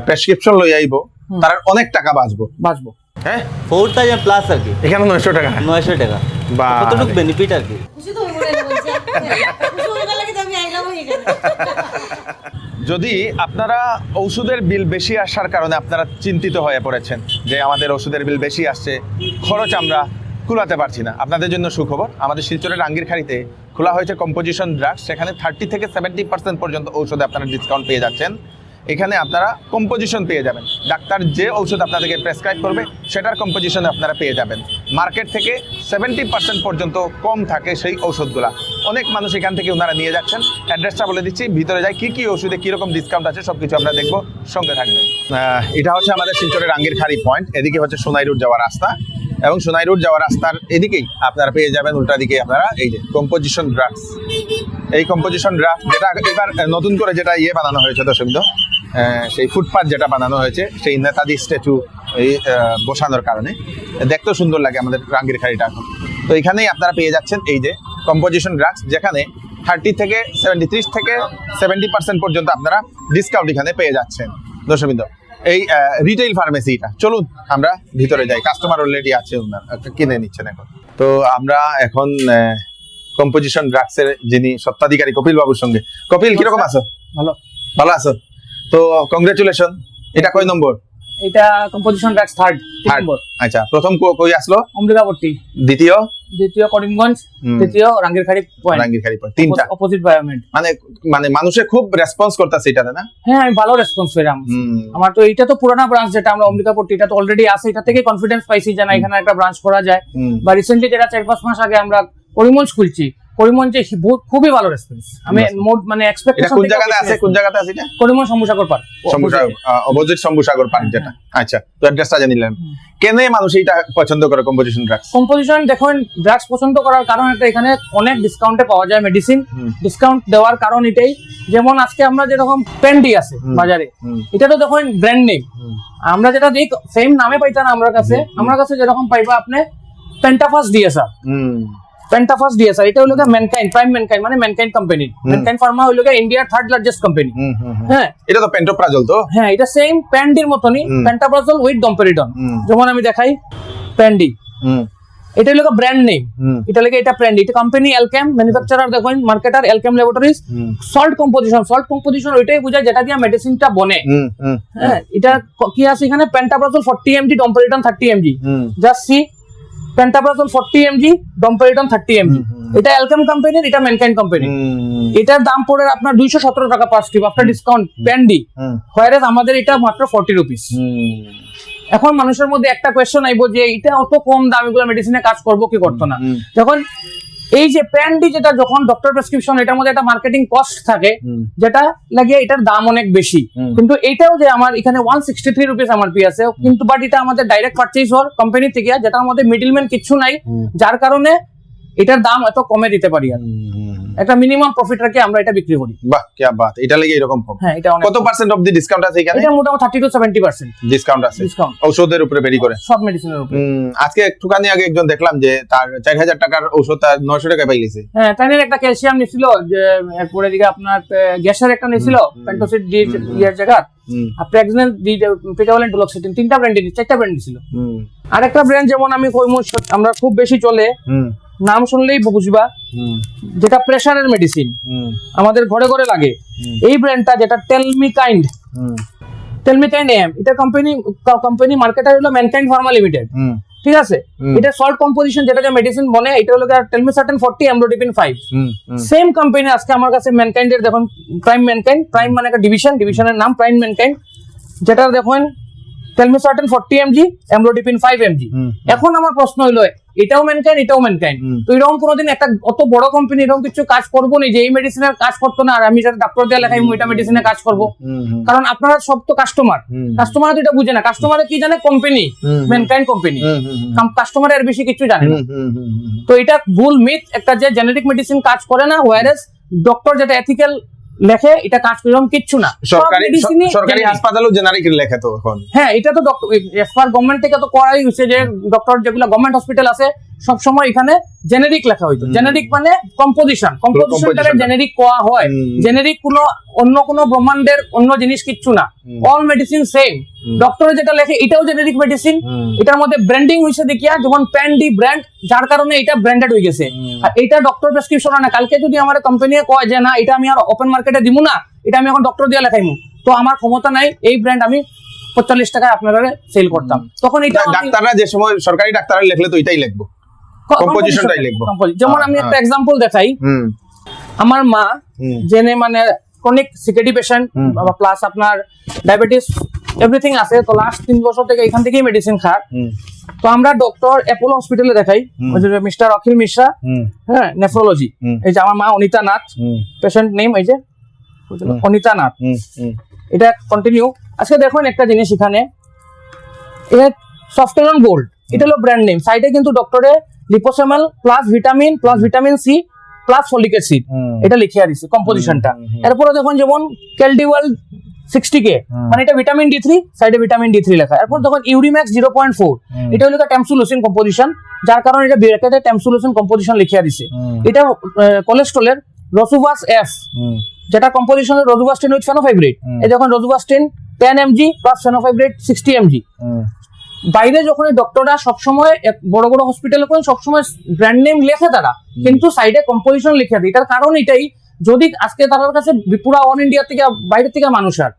Prescription লই আইবো তার অনেক টাকা বাঁচবো হ্যাঁ 4000 প্লাস আর কি, এখানে 900 টাকা 900 টাকা বা কতটুকু বেনিফিট আর কি। খুশি তো মনে বলছে খুশি হয়ে গেল কি আমি আইলাম এখানে। যদি আপনারা ওষুধের বিল বেশি আসার কারণে আপনারা চিন্তিত হয়ে পড়েছেন যে আমাদের ওষুধের বিল বেশি আসছে, খরচ আমরা কুলাতে পারছি না, আপনাদের জন্য সুখবর। আমাদের শিলচরের আঙ্গিরখাড়িতে খোলা হয়েছে কম্পোজিশন ড্রাগস। সেখানে 30 থেকে 70% পর্যন্ত ঔষধে আপনারা ডিসকাউন্ট পেয়ে যাচ্ছেন। এখানে আপনারা কম্পোজিশন পেয়ে যাবেন, ডাক্তার যে ঔষধ আপনাদেরকে প্রেসক্রাইব করবে সেটার কম্পোজিশন আপনারা পেয়ে যাবেন। মার্কেট থেকে 70% পর্যন্ত কম থাকে সেই ঔষধগুলা। অনেক মানুষ এখান থেকে ওনারা নিয়ে যাচ্ছেন। অ্যাড্রেসটা বলে দিচ্ছি, ভিতরে যাই কী কী ওষুধে কীরকম ডিসকাউন্ট আছে সব কিছু আমরা দেখবো, সঙ্গে থাকবেন। এটা হচ্ছে আমাদের শিলচরের আঙ্গিরখাড়ি পয়েন্ট। এদিকে হচ্ছে সোনাই রোড যাওয়ার রাস্তা, এবং সোনাই রোড যাওয়ার রাস্তার এদিকেই আপনারা পেয়ে যাবেন উল্টা দিকে আপনারা এই যে কম্পোজিশন ড্রাগস। এই কম্পোজিশন ড্রাগস যেটা এবার নতুন করে যেটা বানানো হয়েছে দর্শকবৃন্দ, সেই ফুটপাথ যেটা বানানো হয়েছে সেই নেতাজি স্ট্যাচু এই বসানোর কারণে দেখতেও সুন্দর লাগে আমাদের আঙ্গিরখাড়িটা এখন। তো এখানেই আপনারা পেয়ে যাচ্ছেন এই যে কম্পোজিশন ড্রাগস, যেখানে 30 থেকে 70% পর্যন্ত আপনারা ডিসকাউন্ট এখানে পেয়ে যাচ্ছেন দর্শকবৃন্দ। এই রিটেইল ফার্মেসিটা, চলুন আমরা ভিতরে যাই। কাস্টমার অলরেডি আছে, কিনে নিচ্ছেন এখন। তো আমরা এখন কম্পোজিশন ড্রাগসের যিনি স্বত্বাধিকারী কপিল বাবুর সঙ্গে। কপিল, কিরকম আছো? ভালো আছো তো? কংগ্রেচুলেশন। এটা কয় নম্বর? এটা কম্পোজিশন ড্রাগস থার্ড নম্বর। আচ্ছা, প্রথম কই আসলো? অমৃতাপট্টি, দ্বিতীয় করিমগঞ্জ, তৃতীয় রাঙ্গিরখাড়ি পয়েন্ট। রাঙ্গিরখাড়ি পয়েন্ট, তিনটা অপোজিট বায়োমেড। মানে মানুষে খুব রেসপন্স করতেছে এটাতে না? হ্যাঁ, আমি ভালো রেসপন্স পেলাম। আমার তো এটা তো পুরানা ব্রাঞ্চ, যেটা আমরা অমৃতাপট্টি, এটা তো অলরেডি আছে। এটা থেকে কনফিডেন্স পাইছি যে না, এখানে একটা ব্রাঞ্চ করা যায়। বা রিসেন্টলি যেটা 4-5 মাস আগে আমরা করিমগঞ্জ খুলছি, করিমগঞ্জে খুবই ভালো রেসপন্স। আমি মানে এক্সপেক্টেশন। কোন জায়গাতে আছে? কোন জায়গাতে আছে এটা? Karimganj Shambhusagar park, opposite Shambhusagar park যেটা। আচ্ছা, তো অ্যাড্রেসটা জানিলাম। কেন মানুষ এটা পছন্দ করে কম্পোজিশন ড্রাগস? কম্পোজিশন দেখুন, ড্রাগস পছন্দ করার কারণ এটা, এখানে অনেক ডিসকাউন্টে পাওয়া যায় মেডিসিন। ডিসকাউন্ট দেওয়ার কারণ এটাই, যেমন আজকে আমরা যেরকম প্যান্ডি আছে বাজারে, এটা তো দেখুন ব্র্যান্ড নেম। আমরা যেটা দিই সেম নামে পাইতা না আমার কাছে যেরকম পাইবা আপনি পেন্টাফাস ডিএসআর। পেন্টাফাস ডিএসআর এটা হলো ম্যানকাইন্ড, প্রাইম ম্যানকাইন্ড মানে ম্যানকাইন্ড কোম্পানি। ম্যানকাইন্ড ফার্মা হলো ইন্ডিয়ার 3rd লার্জেস্ট কোম্পানি। হ্যাঁ, এটা তো পেন্টোপ্রাজল তো? হ্যাঁ, এটা সেম প্যান্ডির মতনই, পেন্টাপ্রাজল উইথ ডম্পেরিডন। যেমন আমি দেখাই প্যান্ডি, এটা হলো ব্র্যান্ড নেম। এটা প্যান্ডি, এটা কোম্পানি অ্যালকেম, ম্যানুফ্যাকচারার দেখুন marketer Alkem laboratories. Salt composition ওইটাই বোঝায় যেটা দিয়ে মেডিসিনটা বনে। হ্যাঁ, এটা কি আছে এখানে? Pantoprazole 40 mg, domperidone 30 mg। Just see, pantoprazole 40 mg, domperidone 30 mg। এটা অ্যালকেম কোম্পানির, এটা ম্যানকাইন্ড কোম্পানি। এটার দাম পড়ে আপনার 217 টাকা পার স্ট্রিপ আফটার ডিসকাউন্ট প্যান্ডি। হোয়ারেজ আমাদের এটা মাত্র 40 রুপিস। এখন মানুষের মধ্যে একটা কোয়েশ্চন আইব যে এটা অত কম দাম, এগুলো মেডিসিনে কাজ করবো কি করতো না? যখন এই যে প্যান্ডি, যেটা যখন ডক্টর প্রেসক্রিপশন, এটার মধ্যে একটা মার্কেটিং কস্ট থাকে, যেটা লাগে এটার দাম অনেক বেশি। কিন্তু এটাও যে আমার এখানে 163 রুপিস এমআরপি আছে, কিন্তু বাট এটা আমাদের ডাইরেক্ট পারচেজ হওয়ার কোম্পানি থেকে, যেটার মধ্যে মিডলম্যান কিচ্ছু নাই, যার কারণে এটার দাম এত কমে দিতে পারি। আর একটা মিনিমাম প্রফিট রেখে আমরা এটা বিক্রি করি। বাহ, কি বাত! এটা লাগি এরকম কম? হ্যাঁ, এটা কত পার্সেন্ট অফ দি ডিসকাউন্ট আছে এখানে? এটা মোটামুটি 30 to 70% ডিসকাউন্ট আছে। ঔষধের উপরে ভেরি করে, সব মেডিসিনের উপরে। আজকে একটুখানি আগে একজন দেখলাম যে তার 4000 টাকার ঔষধ তার 900 টাকায় পাই গেছে। হ্যাঁ, তাইনের একটা ক্যালসিয়াম নিছিল, যে এরপরে দিকে আপনার গ্যাসের একটা নিছিল, পেন্টোসিড ডি এর জায়গা, আর প্রেগন্যান্ট ডি প্রিকাভ্যালেন্ট ডুলক্সিটিন, 3টা ব্র্যান্ড দিছিল, 4টা ব্র্যান্ড দিছিল। আরেকটা ব্র্যান্ড যেমন আমি কইমুস, আমরা খুব বেশি চলে, নাম শুনলেই বুঝবা, যেটা প্রেসারের মেডিসিন আমাদের ঘরে ঘরে লাগে, এই ব্র্যান্ডটা যেটা টেলমিকাইন্ড এম, এটা কোম্পানি মার্কেটার হলো ম্যানকাইন্ড ফার্মা লিমিটেড। ঠিক আছে, এটা সল্ট কম্পোজিশন, যেটা মেডিসিন বনে, এটা হলো টেলমিসার্টেন 40, অ্যামলোডিপিন 5। সেম কোম্পানি আজকে আমার কাছে ম্যানকাইন্ডের দেখুন প্রাইম মানে একটা ডিভিশনের নাম প্রাইম ম্যানকাইন্ড, যেটা দেখুন টেলমিসার্টেন 40 mg, অ্যামলোডিপিন 5 mg। এখন আমার প্রশ্ন হলো, এটাও ম্যানকাইন্ড, তো এরকম কোনোদিন একটা অত বড় কোম্পানি এরকম কিছু কাজ করবো না যে এই মেডিসিনের কাজ করতো না, আর আমি যেটা ডাক্তার দিয়ে লেখাই এটা মেডিসিনে কাজ করবো? কারণ আপনারা সব তো কাস্টমার তো এটা বুঝে না। কাস্টমারে কি জানে? Company, mankind company. কাস্টমার এর বেশি কিছু জানে না। তো এটা ভুল মিথ একটা, যে জেনেরিক মেডিসিন কাজ করে না, হোয়ারেজ ডক্টর যেটা এথিক্যাল লেখে এটা কাজ করলাম কিচ্ছু না। সরকারি হাসপাতালও জেনারিক লেখে তো এখন। হ্যাঁ, এটা তো ডক্টর গভর্নমেন্ট থেকে তো করাই হচ্ছে, যে ডক্টর যেগুলো গভর্নমেন্ট হসপিটাল আছে সবসময় এখানে জেনেরিক লেখা হইতো। জেনেরিক মানে কম্পোজিশনটাকে জেনেরিক কোয়া হয়। জেনেরিক অন্য কোনো ব্রহ্মাণ্ডের অন্য জিনিস কিচ্ছু না, অল মেডিসিন সেম। ডক্টরে যেটা লেখে এটাও জেনেরিক মেডিসিন, এটার মধ্যে ব্র্যান্ডিং হইছে দেখিয়া, যেমন প্যান ডি ব্র্যান্ড, যার কারণে এটা ব্র্যান্ডেড হয়ে গেছে। আর এটা ডক্টর প্রেসক্রিপশন না, কালকে যদি আমার কোম্পানি কয় যে না এটা আমি আর ওপেন মার্কেটে দিব না, এটা আমি এখন ডক্টর দিয়ে লেখাইমু, তো আমার ক্ষমতা নাই এই ব্র্যান্ড আমি 45 টাকায় আপনারা সেল করতাম। তখন এটা ডাক্তাররা যে সময় সরকারি ডাক্তাররা লিখলে তো এটাই লিখবো, কম্পোজিশনটাই লিখবো। যেমন আমি একটা এক্সাম্পল দেখাই, আমার মা জেনে মানে ক্রনিক সিকেডি পেশেন্ট প্লাস আপনার ডায়াবেটিস এভরিথিং আছে, তো লাস্ট 3 বছর থেকে এখান থেকেই মেডিসিন খায়। তো আমরা ডক্টর অ্যাপোলো হসপিটালে দেখাই, মিস্টার অখিল মিশ্রা, হ্যাঁ, নেফ্রোলজি। এই যে আমার মা অনিতা নাথ, পেশেন্ট নেম এই যে অনিতা নাথ। এটা কন্টিনিউ। আজকে দেখুন একটা জিনিস এখানে, এটা সফটওয়্যার গোল্ড, এটা হলো ব্র্যান্ড নেম। সাইডে কিন্তু ডক্টরে liposomal plus vitamin C plus folic acid এটা লিখে দিছে কম্পোজিশনটা। এরপরে দেখুন যেমন ক্যালডিওয়াল 60K, মানে এটা ভিটামিন D3, সাইডে ভিটামিন D3 লেখা। এরপর দেখুন ইউরিম্যাক্স 0.4, এটা হলো ট্যামসুলোসিন কম্পোজিশন, যার কারণে এটা ব্র্যাকেটে ট্যামসুলোসিন কম্পোজিশন লিখে দিছে। এটা কোলেস্ট্রলের রসুভাস F, যেটা কম্পোজিশন রোজুভাস্টিন উইথ ফেনোফাইব্রেট। এই যখন রোজুভাস্টিন 10 mg প্লাস ফেনোফাইব্রেট 60 mg। বাইরে যখন ডক্টররা সবসময় বড় বড় হসপিটালে সবসময় ব্র্যান্ড নেম লেখে তারা, কিন্তু সাইডে কম্পোজিশন লিখে দেয়। এটার কারণ এটাই, যদি আজকে তার কাছে পুরা অল ইন্ডিয়া থেকে বাইরে থেকে মানুষ আর,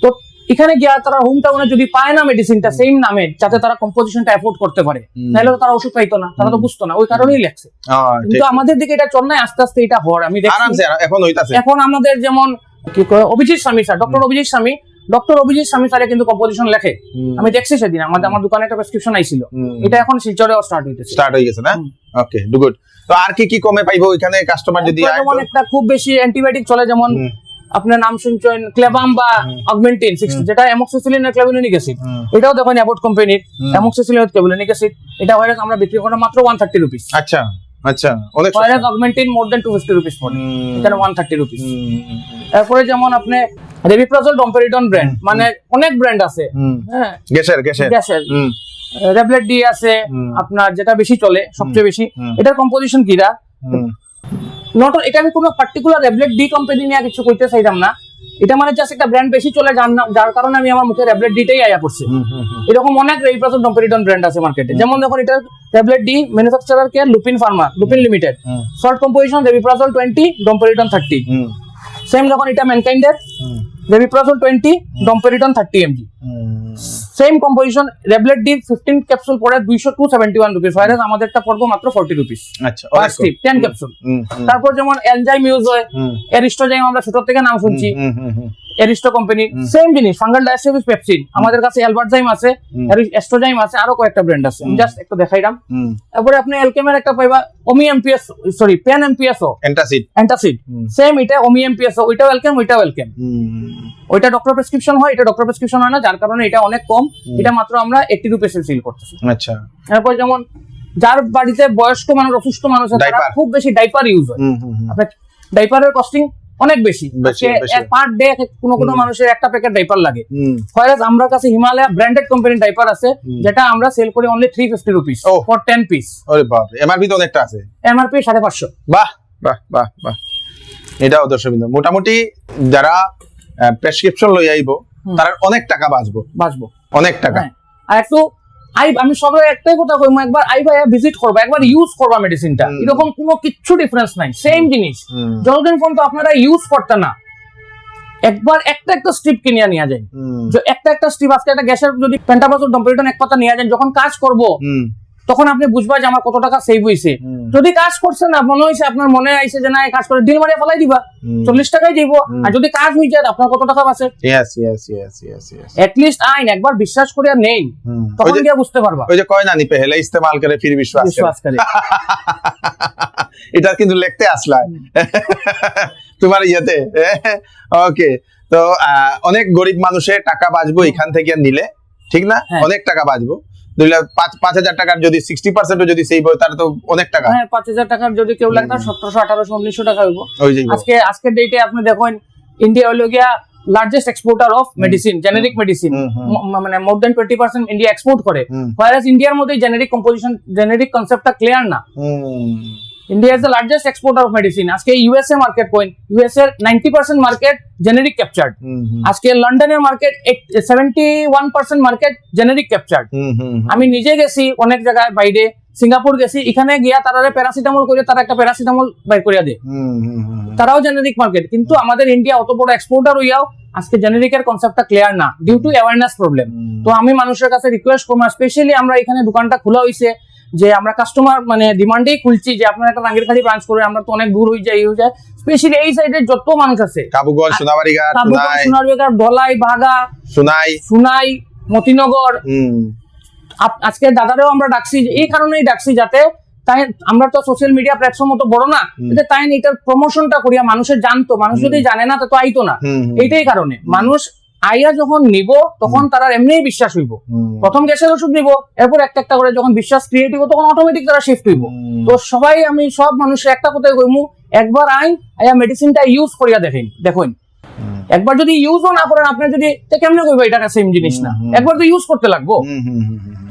তো এখানে গিয়া তারা হোম টাউনে যদি পায় না মেডিসিনটা সেম নামে, যাতে তারা কম্পোজিশনটা এফোর্ড করতে পারে, নাহলে তো তারা ওষুধ পাইতো না, তারা তো বুঝতো না, ওই কারণেই লেখছে। কিন্তু আমাদের দিকে এটা চল নাই, আস্তে আস্তে এটা হওয়ার আমি দেখছি এখন আমাদের যেমন কি কয় অভিজিৎ স্বামী স্যার, ডক্টর অভিজিৎ স্বামী স্যারে কিন্তু কম্পোজিশন লেখে, আমি দেখছি সেদিন আমার দোকানে একটা প্রেসক্রিপশন আইছিল, এটা এখন শিলচরেও স্টার্ট হয়ে গেছে না। ওকে, গুড। তো আর কি কি কমে পাইবো এখানে কাস্টমার যদি আয়? যেমন একটা খুব বেশি অ্যান্টিবায়োটিক চলে, যেমন আপনার নাম শুনছেন ক্লেবাম বা অগমেন্টিন 60, যেটা অ্যামোক্সিসিলিন আর ক্লেভুলিনিক অ্যাসিড, এটাও দেখুন অ্যাবোট কোম্পানির অ্যামোক্সিসিলিন আর ক্লেভুলিনিক অ্যাসিড। এটা ভাইরাস আমরা বিক্রি করি মাত্র 130 রুপিস। আচ্ছা আচ্ছা, অনেক ভাইরাস অগমেন্টিন মোর দেন 250 রুপিস পড়ে, এখানে 130 রুপিস। তারপরে যেমন আপনি রেবিপ্রাজল ডম্পেরিডন ব্র্যান্ড, মানে অনেক ব্র্যান্ড আছে, হ্যাঁ, গ্যাসের রেবলেট ডি আছে আপনার, যেটা বেশি চলে সবচেয়ে বেশি। এটার কম্পোজিশন কিরা নট, এটা আমি কোনো পার্টিকুলার রেবলেট ডি কোম্পানি নিয়ে কিছু কইতে চাইতাম না, এটা মানে জাস্ট একটা ব্র্যান্ড বেশি চলে যার কারণে আমি আমার মুখে রেবলেট ডিটাই আয়া পড়ছে। এরকম অনেক রেবিপ্রাজল ডম্পেরিডন ব্র্যান্ড আছে মার্কেটে। যেমন দেখুন এটা রেবলেট ডি ম্যানুফ্যাকচারার কে Lupin pharma, Lupin limited, salt composition rabeprazole 20, domperidone 30। Same যখন এটা ম্যানকাইন্ডের rabeprazole 20, domperidone 30 mg, same composition Rablet D 15 capsule পড়ে 271 রুপিস, ভাইরাস আমাদেরটা পড়বো মাত্র 40 রুপিস। আচ্ছা, 10 ক্যাপসুল। তারপর যেমন এনজাইম ইউজ হয়, এরিস্টোজাইম আমরা ছোট থেকে নাম শুনছি, এরিস্টো কোম্পানি, সেম জিনিস ফাঙ্গাল ডায়াস্টোবিস পেপসিন, আমাদের কাছে অ্যালবার্টজাইম আছে, এস্ট্রোজাইম আছে, আরো কয়েকটা ব্র্যান্ড আছে, আমি জাস্ট একটু দেখাইলাম। তারপরে আপনি অ্যালকেমের একটা পাইবা ওমি এমপিএস, সরি পেন এমপিএসও, অ্যান্টাসিড, সেম এটা ওমি এমপিএসও, ওইটাও অ্যালকেম, ওইটাও অ্যালকেম। ওইটা ডক্টর প্রেসক্রিপশন হয়, এটা ডক্টর প্রেসক্রিপশন হয় না, যার কারণে এটা অনেক কম, এটা মাত্র আমরা 80 রুপিসে সেল করতেছি। আচ্ছা। তারপর যেমন যার বাড়িতে বয়স্ক মানুষ, অসুস্থ মানুষ আছে, তারা খুব বেশি ডাইপার ইউজ হয়, আপনার ডাইপারের কস্টিং অনেক বেশি, পার ডে কোনো মানুষের একটা প্যাকেট ডাইপার লাগে। ফয়রাজ আমরা কাছে হিমালয়া ব্র্যান্ডেড কোম্পানির ডাইপার আছে, যেটা আমরা সেল করি অনলি 350 রুপিস ফর 10 পিস। ওরে বাপ রে, এমআরপি তো অনেকটা আছে, এমআরপি 550। বাহ বাহ বাহ বাহ। এটাও দর্শকবৃন্দ, মোটামুটি যারা প্রেসক্রিপশন লই আইবো তারা অনেক টাকা বাঁচবো অনেক টাকা। আর একটু আমি সবাই একটাই কথা কইমু, একবার আইবা ভিজিট করবা, একবার ইউজ করবা মেডিসিনটা, এরকম কোনো কিচ্ছু ডিফারেন্স নাই, সেম জিনিস। যতদিন পর্যন্ত আপনারা ইউজ করতে না, একবার একটা স্ট্রিপ কিনে নিয়ে যায়, একটা স্ট্রিপ, আজকে একটা গ্যাসের যদি পেন্টাপ্রাজল ডম্পেরিডন এক পাতা নিয়ে যায়, যখন কাজ করব তখন আপনি বুঝবা যে আমার কত টাকা সেভ হইছে। যদি কাজ করছে না, মনে হইছে আপনার মনে আইছে যে না এই কাজ করে দিন মারিয়া ফেলাই দিবা, 40 টাকাই দিব, আর যদি কাজ হই যায় আপনার কত টাকা বাঁচে। এট লিস্ট আইন একবার বিশ্বাস করে আর নেই, তখন গিয়ে বুঝতে পারবা। ওই যে কয় না, নি পেহলে ইস্তেমাল করে ফির বিশ্বাস করে। এটা কিন্তু লিখতে আসলা তোমার ইয়েতে। ওকে, তো অনেক গরিব মানুষের টাকা বাঁচবো এখান থেকে নিলে, ঠিক না? অনেক টাকা বাঁচবো। 5,000 টাকার যদি 60% যদি সেভ হয়, তাহলে তো অনেক টাকা। হ্যাঁ, 5,000 টাকার যদি কেউ লাগে, 1700, 1800, 1900 টাকা হইব। আজকের ডেটে আপনি দেখেন ইন্ডিয়া হইল গিয়া largest exporter of medicine, generic medicine, মানে মোর দেন 20% ইন্ডিয়া এক্সপোর্ট করে, whereas ইন্ডিয়ার মধ্যে জেনেরিক কম্পোজিশন, জেনেরিক কনসেপ্টটা ক্লিয়ার না। India is the largest exporter of medicine. আজকে USA মার্কেট কইন, USA এর 90% মার্কেট জেনেরিক ক্যাপচার্ড। আজকে লন্ডনের মার্কেট 71% মার্কেট জেনেরিক ক্যাপচার্ড। আমি নিজে গেছি অনেক জায়গায় বাইরে, সিঙ্গাপুর গেছি, এখানে গিয়া তারা প্যারাসিটামল করে তারা একটা প্যারাসিটামল বাই করিয়া দেয়, তারাও জেনেরিক মার্কেট। কিন্তু আমাদের ইন্ডিয়া অত বড় এক্সপোর্টার হইয়াও আজকে জেনেরিকের কনসেপ্টটা ক্লিয়ার না, ডিউ টু অ্যাওয়ারনেস প্রবলেম। তো আমি মানুষের কাছে রিকোয়েস্ট করবো, স্পেশালি আমরা এখানে দোকানটা খোলা হইছে যে আমরা কাস্টমার মানে ডিমান্ডেই খুলছি যে আপনারা একটা রাঙ্গিরখাড়ি ব্রাঞ্চ করে, আমরা তো অনেক দূর হয়ে যাই স্পেশালি এই সাইডের যত মানুষ আছে, কাবুগঞ্জ, সোনাবাড়িঘাট, সোনারগাঁ, ধলাই, বাগা, সুনাই, মতিনগর, আজকে দাদারেও আমরা ডাকছি, এই কারণেই ডাকছি যাতে তাই আমরা তো সোশ্যাল মিডিয়া প্ল্যাটফর্ম তো বড় না, তাই এটার প্রমোশনটা করিয়া মানুষের জানতো, মানুষ যদি জানে না তো আইতো না। এইটাই কারণে মানুষ আইয়া যখন নিব তখন তারা এমনিই বিশ্বাস হইব। প্রথম গ্যাসের ওষুধ নিব, এরপর একটা একটা করে যখন বিশ্বাস ক্রিয়েট হইব তখন অটোমেটিক তারা শিফট হইব। তো সবাই, আমি সব মানুষের একটা কথাই কইমু, একবার আইয়া মেডিসিনটা ইউজ করিয়া দেখুন। একবার যদি ইউজও না করেন আপনি, যদি কেমনে কইবা এটা সেম জিনিস না, একবার তো ইউজ করতে লাগবো।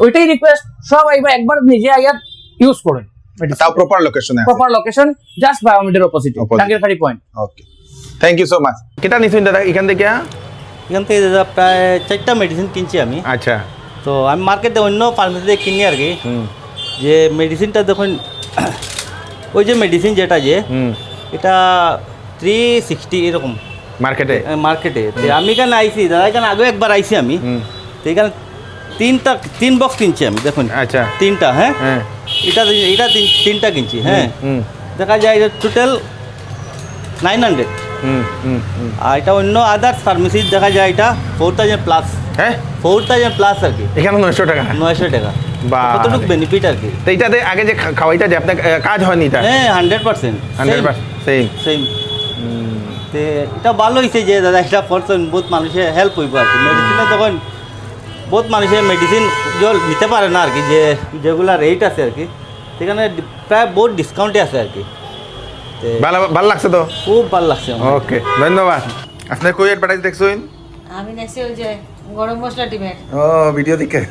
ওইটাই রিকোয়েস্ট, সব আইবা একবার নিজে আইয়া ইউজ করেন, তাও প্রপার লোকেশনে, প্রপার লোকেশন, জাস্ট বায়োমেডের অপোজিট, টাঙ্গিরখাড়ি point. Okay, thank you so much. কেটা নিছেন দাদা এখান থেকে? এখান থেকে দাদা প্রায় 4টা মেডিসিন কিনছি আমি। আচ্ছা, তো আমি মার্কেটে অন্য ফার্মেসিতে কিনি আর কি। যে মেডিসিনটা দেখুন, ওই যে মেডিসিন যেটা যে এটা 360 এরকম মার্কেটে। আমি এখানে আইসি দাদা, এখানে আগেও একবার আইসি আমি, তো এখানে 3 বক্স কিনছি আমি দেখুন। আচ্ছা, 3টা, হ্যাঁ, এটা 3টা কিনছি, হ্যাঁ। দেখা যায় এটা টোটাল 900। আর এটা অন্য আদার্স ফার্মেসি দেখা যায় এটা 4000 প্লাস। হ্যাঁ, 4000 প্লাস আর কি। এখানে 900 টাকা, 900 টাকা। কতটুকু বেনিফিট আর কি। তো এইটাতে আগে যে খাওয়াইটা যে আপনার কাজ হয়নি এটা? হ্যাঁ, 100% সেম। তো এটা ভালো হয়েছে যে দাদা এটা করছেন, বহুত মানুষের হেল্প হইব আর কি। মেডিসিনে তখন বহুত মানুষের মেডিসিন নিতে পারে না আর কি, যেগুলা রেট আছে আর কি, সেখানে প্রায় বহুত ডিসকাউন্টে আছে আর কি। ভালো লাগছে তো? খুব ভালো লাগছে। ওকে, ধন্যবাদ। আপনার কই অ্যাডভার্টাইজ দেখছেন? আমি দেখছি ওই যে গরম মশলা টিমের। ও, ভিডিও দেখে?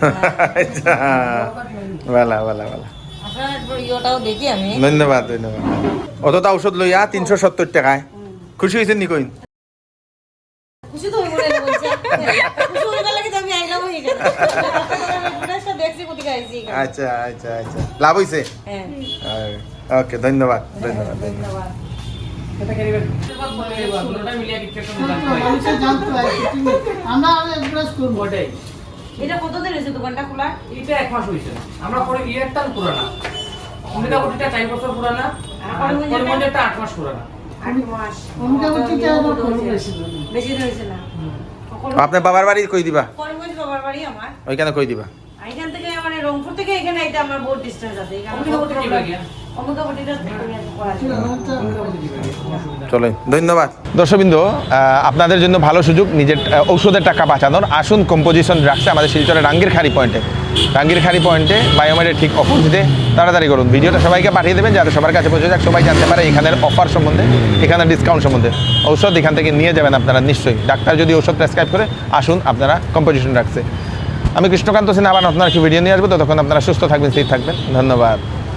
আচ্ছা, ভালো। আপনার ইয়োটাও দেখি আমি। ধন্যবাদ। অতটা ঔষধ লইয়া 370 টাকায় খুশি হয়েছেন নি কইন? খুশি তো হইবো না বলছে। খুশি হইবার লাগি তো আমি আইলাম এখানে। আপনারা দেখছি কোথা আইছি। আচ্ছা, লাভ হইছে? হ্যাঁ। ওকে, ধন্যবাদ। এটা কেরিবেন দুটোটা মিলিয়ে কিছু একটা মানুষের জানতে হয়, আমরা এক্সপ্রেস করবো। ওটাই। এটা কতদিন হয়েছে দোকানটা খোলা? এটা 1 মাস হইছে। আমরা পরে ইয়ারটা পুরানা, অমিতা গটিটা 4 বছর পুরানা, আর পরিমণ্ডলটা 8 মাস পুরানা। 8 মাস। অমিতা গটিটা আরো কম বেশি হয়েছে না। আপনার বাবার বাড়ি কই দিবা? করিমগঞ্জ বাবার বাড়ি আমার। ওইখানে কই দিবা? এখান থেকে মানে রংপুর থেকে এখানে এটা আমার বহুত ডিসটেন্স আছে। অমিতা গটি দিবা গিয়া। অমিতা গটিটা চলেন, ধন্যবাদ। দর্শকবৃন্দ, আপনাদের জন্য ভালো সুযোগ নিজের ঔষধের টাকা বাঁচানোর। আসুন কম্পোজিশন ড্রাগসে, আমাদের শিলচরের রাঙ্গিরখাড়ি পয়েন্টে বায়োমেডের ঠিক অপোজিটে। তাড়াতাড়ি করুন, ভিডিওটা সবাইকে পাঠিয়ে দেবেন যাতে সবার কাছে পৌঁছে যাক, সবাই জানতে পারে এখানের অফার সম্বন্ধে, এখানের ডিসকাউন্ট সম্বন্ধে। ঔষধ এখান থেকে নিয়ে যাবেন আপনারা নিশ্চয়ই। ডাক্তার যদি ঔষধ প্রেসক্রাইব করে, আসুন আপনারা কম্পোজিশন ড্রাগসে। আমি কৃষ্ণকান্ত সিনহা, আবার আপনার কি ভিডিও নিয়ে আসবো। ততক্ষণ আপনারা সুস্থ থাকবেন, সেফ থাকবেন। ধন্যবাদ।